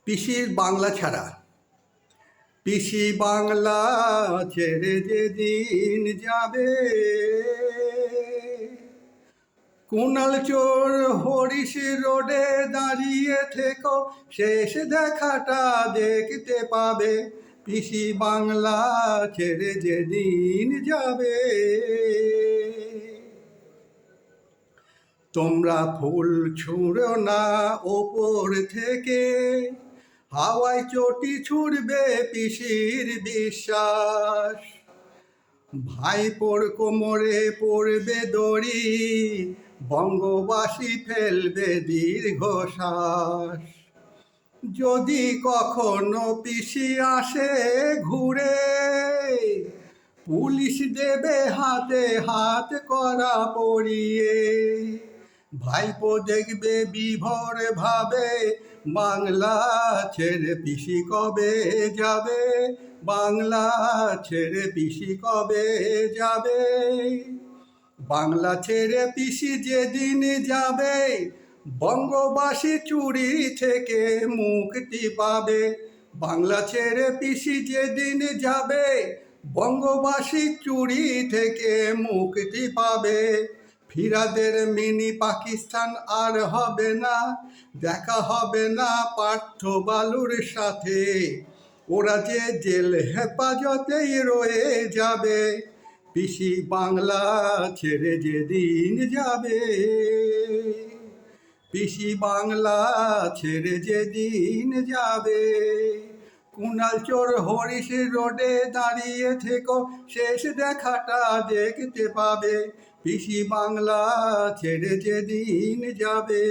পিসির বাংলা ছাড়া। পিসি বাংলা ছেড়ে যেদিন যাবে, কুণাল চোর হরিশ রোডে দাঁড়িয়ে থেকো, শেষ দেখাটা দেখতে পাবে। পিসি বাংলা ছেড়ে যেদিন যাবে। তোমরা ফুল ছুঁড়ো না ওপর থেকে, হাওয়ায় চটি ছুড়বে পিসির বিশ্বাস। ভাইপোর কোমরে পড়বে দড়ি, বঙ্গবাসী ফেলবে দীর্ঘশ্বাস। যদি কখনো পিসি আসে ঘুরে, পুলিশ দেবে হাতে হাত করা পড়িয়ে। ভাইপো দেখবে বিভোর ভাবে, বাংলা ছেড়ে পিসি কবে যাবে, বাংলা ছেড়ে পিসি কবে যাবে। বাংলা ছেড়ে পিসি যেদিন যাবে, বঙ্গবাসী চুরি থেকে মুক্তি পাবে। বাংলা ছেড়ে পিসি যেদিন যাবে, বঙ্গবাসী চুরি থেকে মুক্তি পাবে। ফিরাদের মিনি পাকিস্তান আর হবে না, দেখা হবে না পার্থ বালুর সাথে। ওরা যে জেল হেফাজতেই রয়ে যাবে, পিসি বাংলা ছেড়ে যেদিন যাবে। পিসি বাংলা ছেড়ে যেদিন যাবে। কুণাল চোর হরিশ রোডে দাঁড়িয়ে থেকো, শেষ দেখাটা দেখতে পাবে। পিসি বাংলা ছেড়ে যেদিন যাবে।